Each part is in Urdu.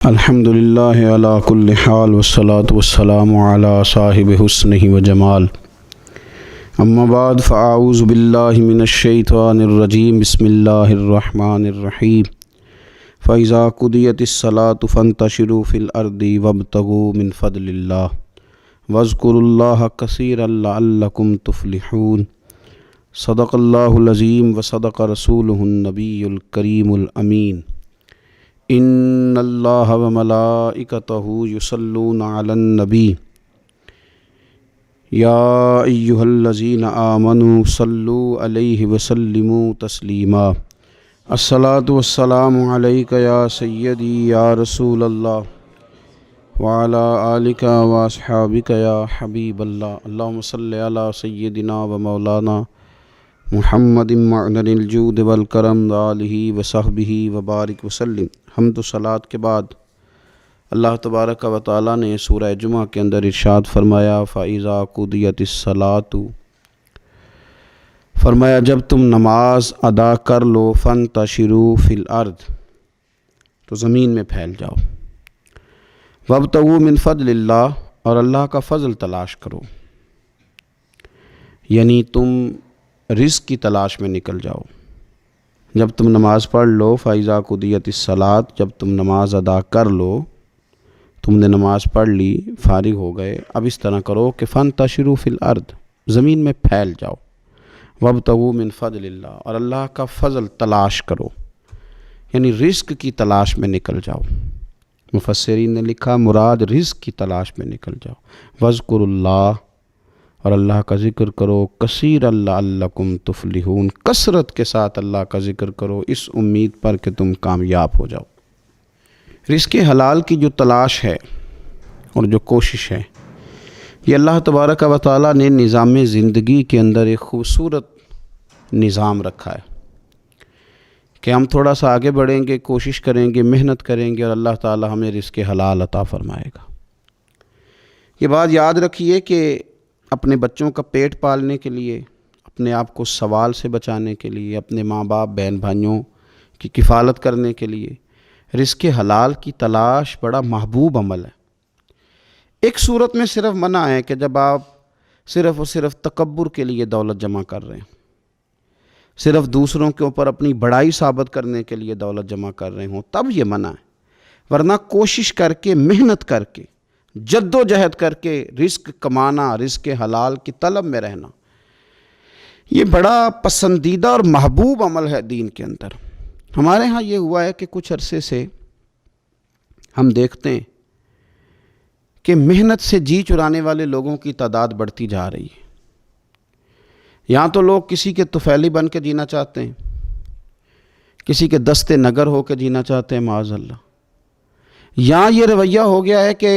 الحمدللہ علی کل حال والصلاة والسلام علی صاحب حسنہ وجمال اما بعد فاعوذ باللہ من الشیطان الرجیم بسم اللہ الرحمن الرحیم فاذا قضیت الصلاة فانتشروا فی الارض وابتغوا من فضل اللہ واذکروا اللہ کثیرا لعلکم تفلحون صدق اللہ العظیم وصدق رسولہ النبی الکریم الامین ان اللہ وملائکتہ یصلون علی النبی یا ایہا الذین آمنوا صلوا علیہ وسلموا تسلیما الصلاۃ والسلام علیک یا سیدی یا رسول اللہ وعلی آلک واصحابک یا حبیب اللہ اللہم صلی علی سیدنا و مولانا محمد معدن الجود والکرم آلہ وصحبہ وبارک وسلم۔ حمد و صلوات کے بعد اللہ تبارک و تعالیٰ نے سورہ جمعہ کے اندر ارشاد فرمایا فَإِذَا قُضِيَتِ الصَّلَاةُ، فرمایا جب تم نماز ادا کر لو فَانْتَشِرُوا فِي الْأَرْضِ، تو زمین میں پھیل جاؤ، وَابْتَغُوا مِنْ فَضْلِ اللَّهِ، اور اللہ کا فضل تلاش کرو، یعنی تم رزق کی تلاش میں نکل جاؤ۔ جب تم نماز پڑھ لو فَإِذَا قُضِيَتِ الصَّلَاةُ، جب تم نماز ادا کر لو، تم نے نماز پڑھ لی، فارغ ہو گئے، اب اس طرح کرو کہ فَانْتَشِرُوا فِي الْأَرْضِ، زمین میں پھیل جاؤ، وَابْتَغُوا مِنْ فَضْلِ اللَّهِ، اور اللہ کا فضل تلاش کرو، یعنی رزق کی تلاش میں نکل جاؤ۔ مفسرین نے لکھا مراد رزق کی تلاش میں نکل جاؤ۔ وَاذْكُرُوا اللَّهَ، اور اللہ کا ذکر کرو، کثیرا لعلکم تفلحون، کثرت کے ساتھ اللہ کا ذکر کرو اس امید پر کہ تم کامیاب ہو جاؤ۔ رزق حلال کی جو تلاش ہے اور جو کوشش ہے، یہ اللہ تبارک و تعالیٰ نے نظام زندگی کے اندر ایک خوبصورت نظام رکھا ہے کہ ہم تھوڑا سا آگے بڑھیں گے، کوشش کریں گے، محنت کریں گے اور اللہ تعالیٰ ہمیں رزق حلال عطا فرمائے گا۔ یہ بات یاد رکھیے کہ اپنے بچوں کا پیٹ پالنے کے لیے، اپنے آپ کو سوال سے بچانے کے لیے، اپنے ماں باپ بہن بھائیوں کی کفالت کرنے کے لیے رزق حلال کی تلاش بڑا محبوب عمل ہے۔ ایک صورت میں صرف منع ہے کہ جب آپ صرف اور صرف تکبر کے لیے دولت جمع کر رہے ہیں، صرف دوسروں کے اوپر اپنی بڑائی ثابت کرنے کے لیے دولت جمع کر رہے ہوں، تب یہ منع ہے، ورنہ کوشش کر کے، محنت کر کے، جد و جہد کر کے رزق کمانا، رزق حلال کی طلب میں رہنا، یہ بڑا پسندیدہ اور محبوب عمل ہے دین کے اندر۔ ہمارے ہاں یہ ہوا ہے کہ کچھ عرصے سے ہم دیکھتے ہیں کہ محنت سے جی چرانے والے لوگوں کی تعداد بڑھتی جا رہی ہے۔ یہاں تو لوگ کسی کے طفیلی بن کے جینا چاہتے ہیں، کسی کے دستے نگر ہو کے جینا چاہتے ہیں، معاذ اللہ۔ یہاں یہ رویہ ہو گیا ہے کہ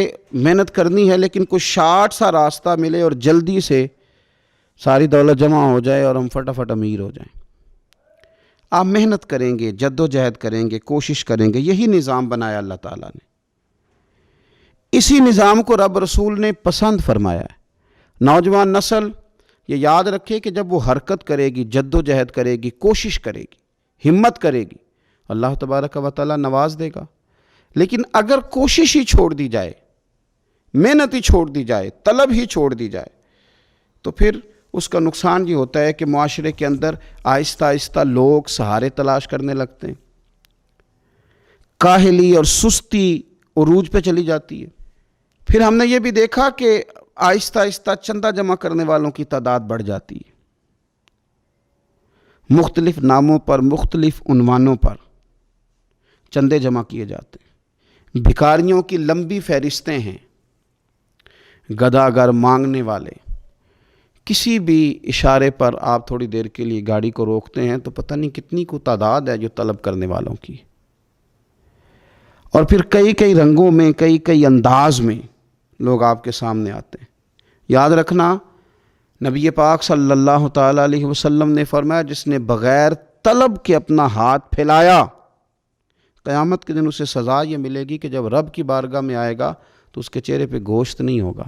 محنت کرنی ہے لیکن کچھ شارٹ سا راستہ ملے اور جلدی سے ساری دولت جمع ہو جائے اور ہم فٹافٹ امیر ہو جائیں۔ آپ محنت کریں گے، جد و جہد کریں گے، کوشش کریں گے، یہی نظام بنایا اللہ تعالیٰ نے۔ اسی نظام کو رب رسول نے پسند فرمایا ہے۔ نوجوان نسل یہ یاد رکھے کہ جب وہ حرکت کرے گی، جد و جہد کرے گی، کوشش کرے گی، ہمت کرے گی، اللہ تبارک و تعالیٰ نواز دے گا۔ لیکن اگر کوشش ہی چھوڑ دی جائے، محنت ہی چھوڑ دی جائے، طلب ہی چھوڑ دی جائے، تو پھر اس کا نقصان یہ ہوتا ہے کہ معاشرے کے اندر آہستہ آہستہ لوگ سہارے تلاش کرنے لگتے ہیں، کاہلی اور سستی عروج پہ چلی جاتی ہے۔ پھر ہم نے یہ بھی دیکھا کہ آہستہ آہستہ چندہ جمع کرنے والوں کی تعداد بڑھ جاتی ہے، مختلف ناموں پر، مختلف عنوانوں پر چندے جمع کیے جاتے ہیں۔ بھکاریوں کی لمبی فہرستیں ہیں، گداگر مانگنے والے، کسی بھی اشارے پر آپ تھوڑی دیر کے لیے گاڑی کو روکتے ہیں تو پتہ نہیں کتنی کو تعداد ہے جو طلب کرنے والوں کی، اور پھر کئی کئی رنگوں میں، کئی کئی انداز میں لوگ آپ کے سامنے آتے ہیں۔ یاد رکھنا نبی پاک صلی اللہ تعالیٰ علیہ وسلم نے فرمایا جس نے بغیر طلب کے اپنا ہاتھ پھیلایا، قیامت کے دن اسے سزا یہ ملے گی کہ جب رب کی بارگاہ میں آئے گا تو اس کے چہرے پہ گوشت نہیں ہوگا۔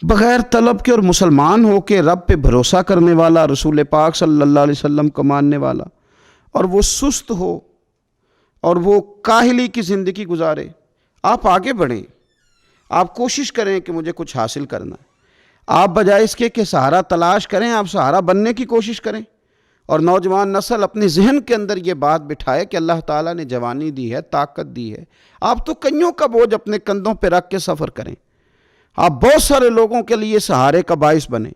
بغیر طلب کے اور مسلمان ہو کے رب پہ بھروسہ کرنے والا، رسول پاک صلی اللہ علیہ وسلم کو ماننے والا، اور وہ سست ہو اور وہ کاہلی کی زندگی گزارے۔ آپ آگے بڑھیں، آپ کوشش کریں کہ مجھے کچھ حاصل کرنا ہے۔ آپ بجائے اس کے کہ سہارا تلاش کریں، آپ سہارا بننے کی کوشش کریں۔ اور نوجوان نسل اپنے ذہن کے اندر یہ بات بٹھائے کہ اللہ تعالیٰ نے جوانی دی ہے، طاقت دی ہے، آپ تو کئیوں کا بوجھ اپنے کندھوں پہ رکھ کے سفر کریں۔ آپ بہت سارے لوگوں کے لیے سہارے کا باعث بنیں۔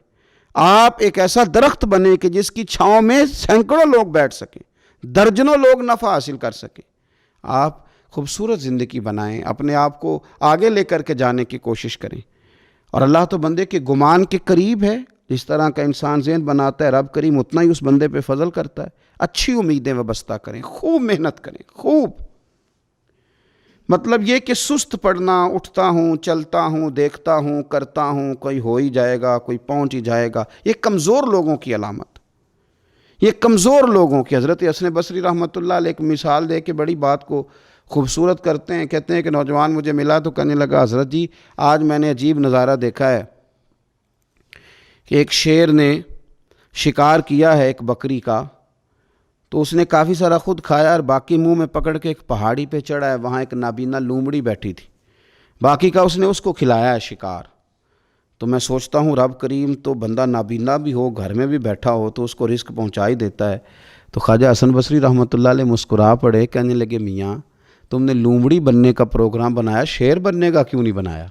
آپ ایک ایسا درخت بنیں کہ جس کی چھاؤں میں سینکڑوں لوگ بیٹھ سکیں، درجنوں لوگ نفع حاصل کر سکیں۔ آپ خوبصورت زندگی بنائیں، اپنے آپ کو آگے لے کر کے جانے کی کوشش کریں۔ اور اللہ تو بندے کے گمان کے قریب ہے، جس طرح کا انسان ذہن بناتا ہے رب کریم اتنا ہی اس بندے پہ فضل کرتا ہے۔ اچھی امیدیں وابستہ کریں، خوب محنت کریں، خوب۔ مطلب یہ کہ سست پڑنا، اٹھتا ہوں، چلتا ہوں، دیکھتا ہوں، کرتا ہوں، کوئی ہو ہی جائے گا، کوئی پہنچ ہی جائے گا، یہ کمزور لوگوں کی علامت، یہ کمزور لوگوں کی۔ حضرت حسن بصری رحمۃ اللہ علیہ ایک مثال دے کے بڑی بات کو خوبصورت کرتے ہیں۔ کہتے ہیں کہ نوجوان مجھے ملا تو کہنے لگا حضرت جی آج میں نے عجیب نظارہ دیکھا ہے کہ ایک شیر نے شکار کیا ہے ایک بکری کا، تو اس نے کافی سارا خود کھایا اور باقی منہ میں پکڑ کے ایک پہاڑی پہ چڑھا ہے، وہاں ایک نابینا لومڑی بیٹھی تھی، باقی کا اس نے اس کو کھلایا ہے شکار۔ تو میں سوچتا ہوں رب کریم تو بندہ نابینا بھی ہو، گھر میں بھی بیٹھا ہو تو اس کو رزق پہنچا ہی دیتا ہے۔ تو خواجہ حسن بصری رحمۃ اللہ علیہ مسکرا پڑے، کہنے لگے میاں تم نے لومڑی بننے کا پروگرام بنایا، شیر بننے کا کیوں نہیں بنایا؟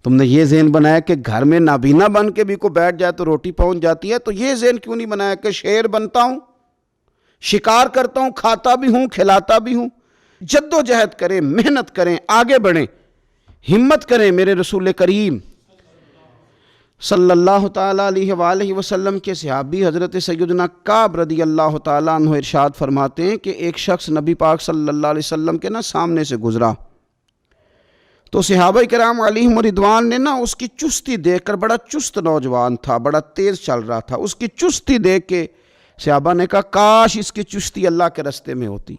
تم نے یہ ذہن بنایا کہ گھر میں نابینا بن کے بھی کوئی بیٹھ جائے تو روٹی پہنچ جاتی ہے، تو یہ ذہن کیوں نہیں بنایا کہ شیر بنتا ہوں، شکار کرتا ہوں، کھاتا بھی ہوں، کھلاتا بھی ہوں۔ جد و جہد کریں، محنت کریں، آگے بڑھیں، ہمت کریں۔ میرے رسول کریم صلی اللہ تعالیٰ علیہ وآلہ وسلم کے صحابی حضرت سیدنا کعب رضی اللہ تعالیٰ عنہ ارشاد فرماتے ہیں کہ ایک شخص نبی پاک صلی اللہ علیہ وسلم کے سامنے سے گزرا، تو صحابہ کرام علیہم رضوان نے اس کی چستی دیکھ کر، بڑا چست نوجوان تھا، بڑا تیز چل رہا تھا، اس کی چستی دیکھ کے صحابہ نے کہا کاش اس کی چستی اللہ کے راستے میں ہوتی،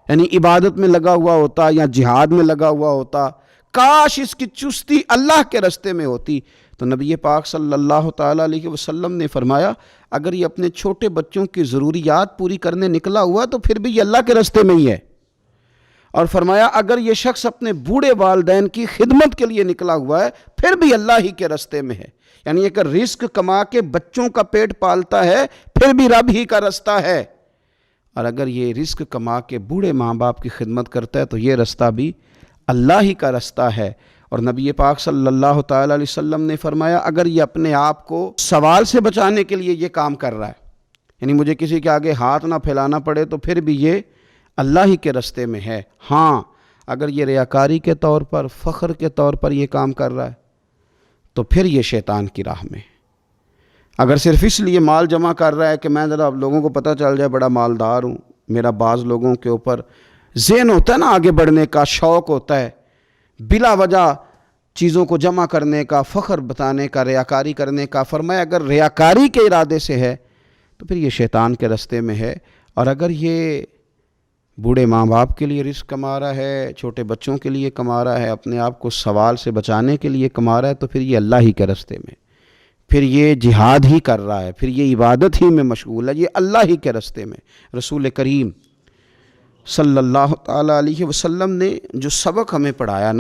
یعنی عبادت میں لگا ہوا ہوتا یا جہاد میں لگا ہوا ہوتا، کاش اس کی چستی اللہ کے راستے میں ہوتی۔ تو نبی پاک صلی اللہ تعالیٰ علیہ وسلم نے فرمایا اگر یہ اپنے چھوٹے بچوں کی ضروریات پوری کرنے نکلا ہوا تو پھر بھی یہ اللہ کے راستے میں ہی ہے۔ اور فرمایا اگر یہ شخص اپنے بوڑھے والدین کی خدمت کے لیے نکلا ہوا ہے پھر بھی اللہ ہی کے راستے میں ہے، یعنی اگر رزق کما کے بچوں کا پیٹ پالتا ہے پھر بھی رب ہی کا راستہ ہے، اور اگر یہ رزق کما کے بوڑھے ماں باپ کی خدمت کرتا ہے تو یہ راستہ بھی اللہ ہی کا راستہ ہے۔ اور نبی پاک صلی اللہ تعالیٰ علیہ وسلم نے فرمایا اگر یہ اپنے آپ کو سوال سے بچانے کے لیے یہ کام کر رہا ہے، یعنی مجھے کسی کے آگے ہاتھ نہ پھیلانا پڑے، تو پھر بھی یہ اللہ ہی کے راستے میں ہے۔ ہاں اگر یہ ریاکاری کے طور پر، فخر کے طور پر یہ کام کر رہا ہے تو پھر یہ شیطان کی راہ میں۔ اگر صرف اس لیے مال جمع کر رہا ہے کہ میں ذرا لوگوں کو پتہ چل جائے بڑا مالدار ہوں، میرا بعض لوگوں کے اوپر ذہن ہوتا ہے آگے بڑھنے کا، شوق ہوتا ہے بلا وجہ چیزوں کو جمع کرنے کا، فخر بتانے کا، ریاکاری کرنے کا، فرمایا اگر ریاکاری کے ارادے سے ہے تو پھر یہ شیطان کے راستے میں ہے۔ اور اگر یہ بوڑھے ماں باپ کے لیے رزق کما رہا ہے، چھوٹے بچوں کے لیے کما رہا ہے، اپنے آپ کو سوال سے بچانے کے لیے کما رہا ہے، تو پھر یہ اللہ ہی کے راستے میں، پھر یہ جہاد ہی کر رہا ہے، پھر یہ عبادت ہی میں مشغول ہے، یہ اللہ ہی کے راستے میں۔ رسول کریم صلی اللہ تعالیٰ علیہ وسلم نے جو سبق ہمیں پڑھایا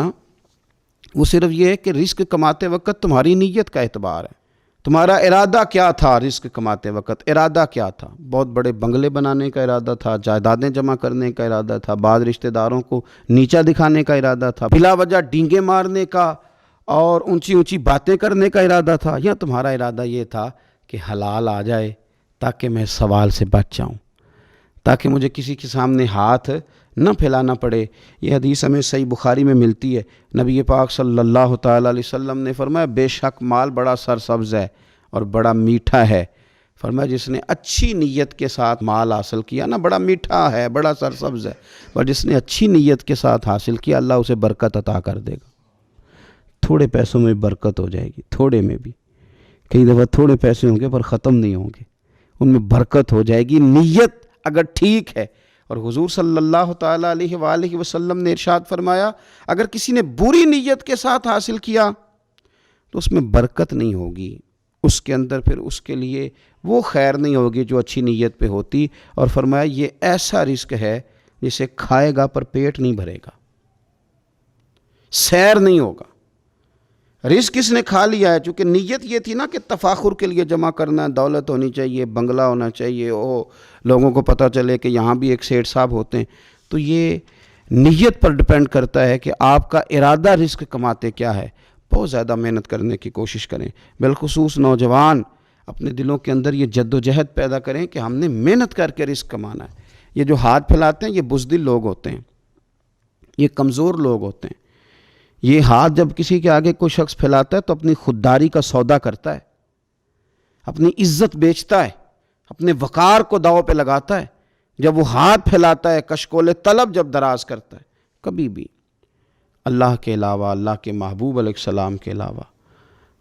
وہ صرف یہ ہے کہ رزق کماتے وقت تمہاری نیت کا اعتبار ہے، تمہارا ارادہ کیا تھا؟ رزق کماتے وقت ارادہ کیا تھا؟ بہت بڑے بنگلے بنانے کا ارادہ تھا، جائیدادیں جمع کرنے کا ارادہ تھا، بعض رشتہ داروں کو نیچا دکھانے کا ارادہ تھا، بلا وجہ ڈینگے مارنے کا اور اونچی اونچی باتیں کرنے کا ارادہ تھا، یا تمہارا ارادہ یہ تھا کہ حلال آ جائے تاکہ میں سوال سے بچ جاؤں، تاکہ مجھے کسی کے سامنے ہاتھ نہ پھیلانا پڑے؟ یہ حدیث ہمیں صحیح بخاری میں ملتی ہے۔ نبی پاک صلی اللہ تعالیٰ علیہ وسلم نے فرمایا بے شک مال بڑا سرسبز ہے اور بڑا میٹھا ہے، فرمایا جس نے اچھی نیت کے ساتھ مال حاصل کیا بڑا میٹھا ہے، بڑا سرسبز ہے، اور جس نے اچھی نیت کے ساتھ حاصل کیا اللہ اسے برکت عطا کر دے گا۔ تھوڑے پیسوں میں برکت ہو جائے گی، تھوڑے میں بھی، کئی دفعہ تھوڑے پیسے ہوں گے پر ختم نہیں ہوں گے، ان میں برکت ہو جائے گی، نیت اگر ٹھیک ہے۔ اور حضور صلی اللہ تعالیٰ علیہ وآلہ وسلم نے ارشاد فرمایا اگر کسی نے بری نیت کے ساتھ حاصل کیا تو اس میں برکت نہیں ہوگی، اس کے اندر پھر اس کے لیے وہ خیر نہیں ہوگی جو اچھی نیت پہ ہوتی، اور فرمایا یہ ایسا رزق ہے جسے کھائے گا پر پیٹ نہیں بھرے گا، سیر نہیں ہوگا۔ رزق کس نے کھا لیا ہے، چونکہ نیت یہ تھی نا کہ تفاخر کے لیے جمع کرنا ہے، دولت ہونی چاہیے، بنگلہ ہونا چاہیے، لوگوں کو پتہ چلے کہ یہاں بھی ایک سیٹھ صاحب ہوتے ہیں۔ تو یہ نیت پر ڈپینڈ کرتا ہے کہ آپ کا ارادہ رزق کماتے کیا ہے۔ بہت زیادہ محنت کرنے کی کوشش کریں، بالخصوص نوجوان اپنے دلوں کے اندر یہ جد و جہد پیدا کریں کہ ہم نے محنت کر کے رزق کمانا ہے۔ یہ جو ہاتھ پھیلاتے ہیں یہ بزدل لوگ ہوتے ہیں، یہ کمزور لوگ ہوتے ہیں۔ یہ ہاتھ جب کسی کے آگے کوئی شخص پھیلاتا ہے تو اپنی خودداری کا سودا کرتا ہے، اپنی عزت بیچتا ہے، اپنے وقار کو داؤ پہ لگاتا ہے۔ جب وہ ہاتھ پھیلاتا ہے، کشکول طلب جب دراز کرتا ہے، کبھی بھی اللہ کے علاوہ، اللہ کے محبوب علیہ السلام کے علاوہ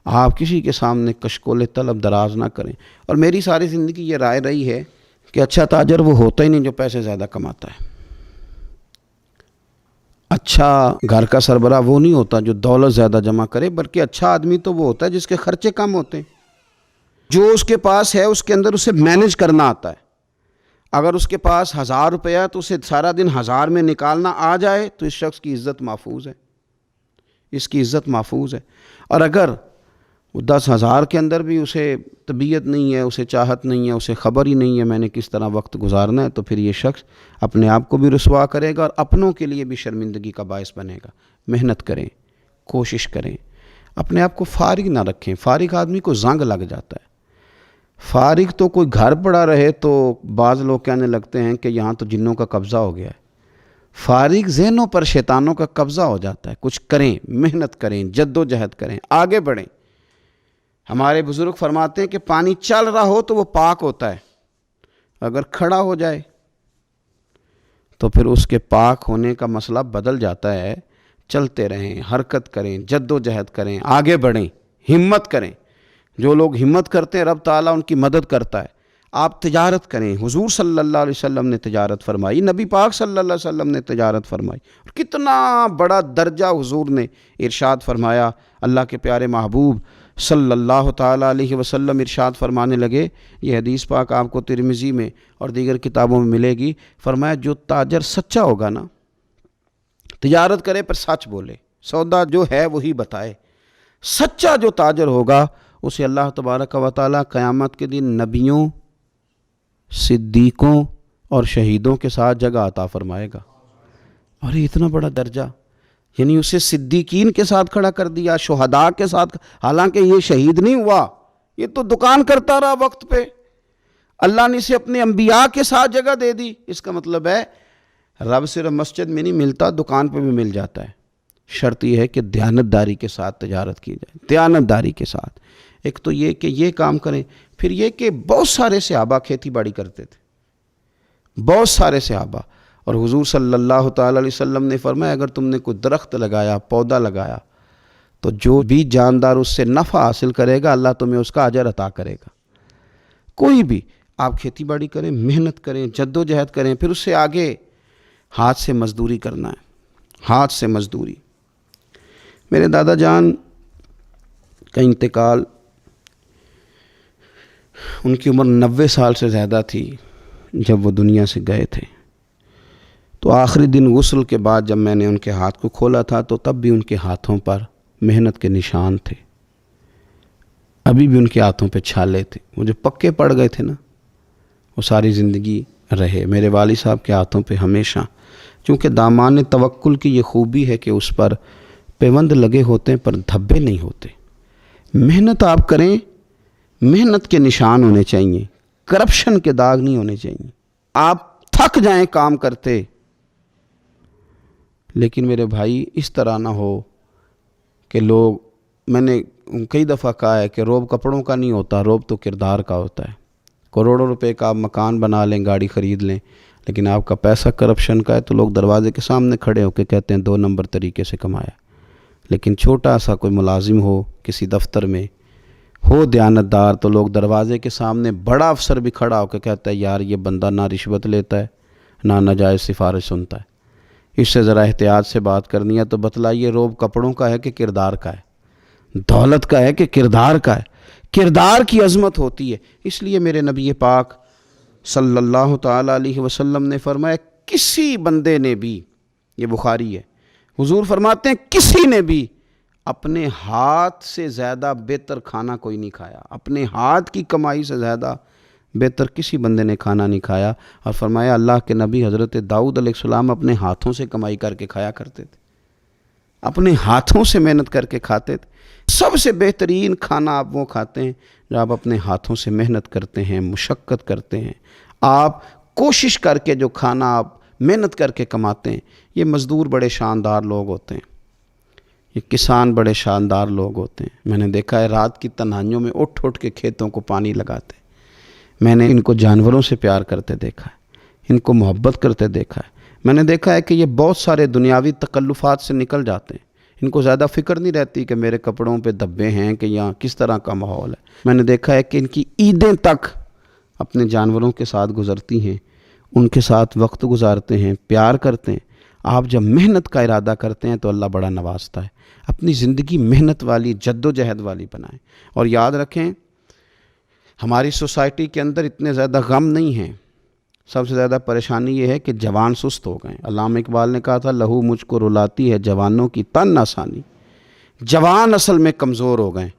آپ کسی کے سامنے کشکول طلب دراز نہ کریں۔ اور میری ساری زندگی یہ رائے رہی ہے کہ اچھا تاجر وہ ہوتا ہی نہیں جو پیسے زیادہ کماتا ہے، اچھا گھر کا سربراہ وہ نہیں ہوتا جو دولت زیادہ جمع کرے، بلکہ اچھا آدمی تو وہ ہوتا ہے جس کے خرچے کم ہوتے ہیں، جو اس کے پاس ہے اس کے اندر اسے مینج کرنا آتا ہے۔ اگر اس کے پاس 1000 روپیہ ہے تو اسے سارا دن 1000 میں نکالنا آ جائے تو اس شخص کی عزت محفوظ ہے، اس کی عزت محفوظ ہے۔ اور اگر وہ 10,000 کے اندر بھی اسے طبیعت نہیں ہے، اسے چاہت نہیں ہے، اسے خبر ہی نہیں ہے میں نے کس طرح وقت گزارنا ہے، تو پھر یہ شخص اپنے آپ کو بھی رسوا کرے گا اور اپنوں کے لیے بھی شرمندگی کا باعث بنے گا۔ محنت کریں، کوشش کریں، اپنے آپ کو فارغ نہ رکھیں۔ فارغ آدمی کو زنگ لگ جاتا ہے۔ فارغ تو کوئی گھر پڑا رہے تو بعض لوگ کہنے لگتے ہیں کہ یہاں تو جنوں کا قبضہ ہو گیا ہے۔ فارغ ذہنوں پر شیطانوں کا قبضہ ہو جاتا ہے۔ کچھ کریں، محنت کریں، جد و جہد کریں، آگے بڑھیں۔ ہمارے بزرگ فرماتے ہیں کہ پانی چل رہا ہو تو وہ پاک ہوتا ہے، اگر کھڑا ہو جائے تو پھر اس کے پاک ہونے کا مسئلہ بدل جاتا ہے۔ چلتے رہیں، حرکت کریں، جد و جہد کریں، آگے بڑھیں، ہمت کریں۔ جو لوگ ہمت کرتے ہیں رب تعالیٰ ان کی مدد کرتا ہے۔ آپ تجارت کریں، حضور صلی اللہ علیہ وسلم نے تجارت فرمائی، نبی پاک صلی اللہ علیہ وسلم نے تجارت فرمائی، اور کتنا بڑا درجہ حضور نے ارشاد فرمایا۔ اللہ کے پیارے محبوب صلی اللہ تعالیٰ علیہ وسلم ارشاد فرمانے لگے، یہ حدیث پاک آپ کو ترمذی میں اور دیگر کتابوں میں ملے گی، فرمایا جو تاجر سچا ہوگا نا، تجارت کرے پر سچ بولے، سودا جو ہے وہی بتائے، سچا جو تاجر ہوگا اسے اللہ تبارک و تعالیٰ قیامت کے دن نبیوں، صدیقوں اور شہیدوں کے ساتھ جگہ عطا فرمائے گا۔ اور یہ اتنا بڑا درجہ، یعنی اسے صدیقین کے ساتھ کھڑا کر دیا، شہداء کے ساتھ، حالانکہ یہ شہید نہیں ہوا، یہ تو دکان کرتا رہا وقت پہ، اللہ نے اسے اپنے انبیاء کے ساتھ جگہ دے دی۔ اس کا مطلب ہے رب صرف مسجد میں نہیں ملتا، دکان پہ بھی مل جاتا ہے۔ شرط یہ ہے کہ دیانتداری کے ساتھ تجارت کی جائے، دیانتداری کے ساتھ۔ ایک تو یہ کہ یہ کام کریں، پھر یہ کہ بہت سارے صحابہ کھیتی باڑی کرتے تھے، بہت سارے صحابہ، اور حضور صلی اللہ تعالیٰ علیہ وسلم نے فرمایا اگر تم نے کوئی درخت لگایا، پودا لگایا، تو جو بھی جاندار اس سے نفع حاصل کرے گا اللہ تمہیں اس کا اجر عطا کرے گا۔ کوئی بھی آپ کھیتی باڑی کریں، محنت کریں، جد و جہد کریں، پھر اس سے آگے ہاتھ سے مزدوری کرنا ہے، ہاتھ سے مزدوری۔ میرے دادا جان کا انتقال، ان کی عمر 90 سال سے زیادہ تھی جب وہ دنیا سے گئے تھے۔ تو آخری دن غسل کے بعد جب میں نے ان کے ہاتھ کو کھولا تھا تو تب بھی ان کے ہاتھوں پر محنت کے نشان تھے، ابھی بھی ان کے ہاتھوں پہ چھالے تھے، وہ جو پکے پڑ گئے تھے نا وہ ساری زندگی رہے۔ میرے والد صاحب کے ہاتھوں پہ ہمیشہ، چونکہ دامان توکل کی یہ خوبی ہے کہ اس پر پیوند لگے ہوتے ہیں پر دھبے نہیں ہوتے۔ محنت آپ کریں، محنت کے نشان ہونے چاہیے، کرپشن کے داغ نہیں ہونے چاہیے۔ آپ تھک جائیں کام کرتے، لیکن میرے بھائی اس طرح نہ ہو کہ لوگ، میں نے کئی دفعہ کہا ہے کہ روب کپڑوں کا نہیں ہوتا، روب تو کردار کا ہوتا ہے۔ کروڑوں روپے کا آپ مکان بنا لیں، گاڑی خرید لیں، لیکن آپ کا پیسہ کرپشن کا ہے تو لوگ دروازے کے سامنے کھڑے ہو کے کہتے ہیں 2 نمبر طریقے سے کمایا۔ لیکن چھوٹا سا کوئی ملازم ہو کسی دفتر میں، ہو دیانتدار، تو لوگ دروازے کے سامنے بڑا افسر بھی کھڑا ہو کے کہتا ہے یار یہ بندہ نہ رشوت لیتا ہے نہ ناجائز سفارش سنتا ہے، اس سے ذرا احتیاط سے بات کرنی ہے۔ تو بتلائیے روب کپڑوں کا ہے کہ کردار کا ہے، دولت کا ہے کہ کردار کا ہے؟ کردار کی عظمت ہوتی ہے۔ اس لیے میرے نبی پاک صلی اللہ تعالیٰ علیہ وسلم نے فرمایا کسی بندے نے بھی، یہ بخاری ہے، حضور فرماتے ہیں کسی نے بھی اپنے ہاتھ سے زیادہ بہتر کھانا کوئی نہیں کھایا، اپنے ہاتھ کی کمائی سے زیادہ بہتر کسی بندے نے کھانا نہیں کھایا۔ اور فرمایا اللہ کے نبی حضرت داؤد علیہ السلام اپنے ہاتھوں سے کمائی کر کے کھایا کرتے تھے، اپنے ہاتھوں سے محنت کر کے کھاتے تھے۔ سب سے بہترین کھانا آپ وہ کھاتے ہیں جو آپ اپنے ہاتھوں سے محنت کرتے ہیں، مشقت کرتے ہیں، آپ کوشش کر کے جو کھانا آپ محنت کر کے کماتے ہیں۔ یہ مزدور بڑے شاندار لوگ ہوتے ہیں، یہ کسان بڑے شاندار لوگ ہوتے ہیں۔ میں نے دیکھا ہے رات کی تنہائیوں میں اٹھ اٹھ کے کھیتوں کو پانی لگاتے ہیں۔ میں نے ان کو جانوروں سے پیار کرتے دیکھا ہے، ان کو محبت کرتے دیکھا ہے۔ میں نے دیکھا ہے کہ یہ بہت سارے دنیاوی تکلفات سے نکل جاتے ہیں، ان کو زیادہ فکر نہیں رہتی کہ میرے کپڑوں پہ دھبے ہیں کہ یہاں کس طرح کا ماحول ہے۔ میں نے دیکھا ہے کہ ان کی عیدیں تک اپنے جانوروں کے ساتھ گزرتی ہیں، ان کے ساتھ وقت گزارتے ہیں، پیار کرتے ہیں۔ آپ جب محنت کا ارادہ کرتے ہیں تو اللہ بڑا نوازتا ہے۔ اپنی زندگی محنت والی، جد و جہد والی بنائیں۔ اور یاد رکھیں ہماری سوسائٹی کے اندر اتنے زیادہ غم نہیں ہیں، سب سے زیادہ پریشانی یہ ہے کہ جوان سست ہو گئے۔ علامہ اقبال نے کہا تھا لہو مجھ کو رلاتی ہے جوانوں کی تن آسانی۔ جوان اصل میں کمزور ہو گئے،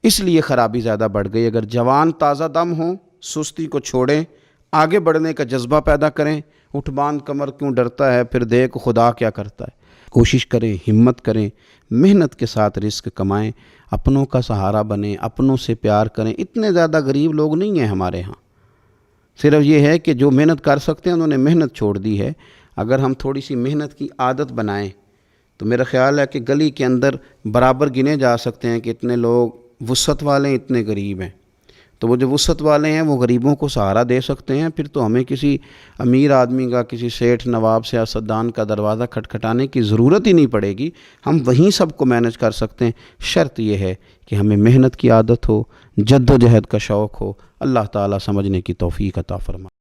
اس لیے خرابی زیادہ بڑھ گئی۔ اگر جوان تازہ دم ہوں، سستی کو چھوڑیں، آگے بڑھنے کا جذبہ پیدا کریں۔ اٹھ باندھ کمر کیوں ڈرتا ہے، پھر دیکھ خدا کیا کرتا ہے۔ کوشش کریں، ہمت کریں، محنت کے ساتھ رزق کمائیں، اپنوں کا سہارا بنیں، اپنوں سے پیار کریں۔ اتنے زیادہ غریب لوگ نہیں ہیں ہمارے ہاں، صرف یہ ہے کہ جو محنت کر سکتے ہیں انہوں نے محنت چھوڑ دی ہے۔ اگر ہم تھوڑی سی محنت کی عادت بنائیں تو میرا خیال ہے کہ گلی کے اندر برابر گنے جا سکتے ہیں کہ اتنے لوگ وسعت والے ہیں، اتنے غریب ہیں۔ تو وہ جو وسعت والے ہیں وہ غریبوں کو سہارا دے سکتے ہیں، پھر تو ہمیں کسی امیر آدمی کا، کسی سیٹھ، نواب، سیاستدان کا دروازہ کھٹکھٹانے کی ضرورت ہی نہیں پڑے گی، ہم وہیں سب کو مینج کر سکتے ہیں۔ شرط یہ ہے کہ ہمیں محنت کی عادت ہو، جد و جہد کا شوق ہو۔ اللہ تعالیٰ سمجھنے کی توفیق عطا فرمائے۔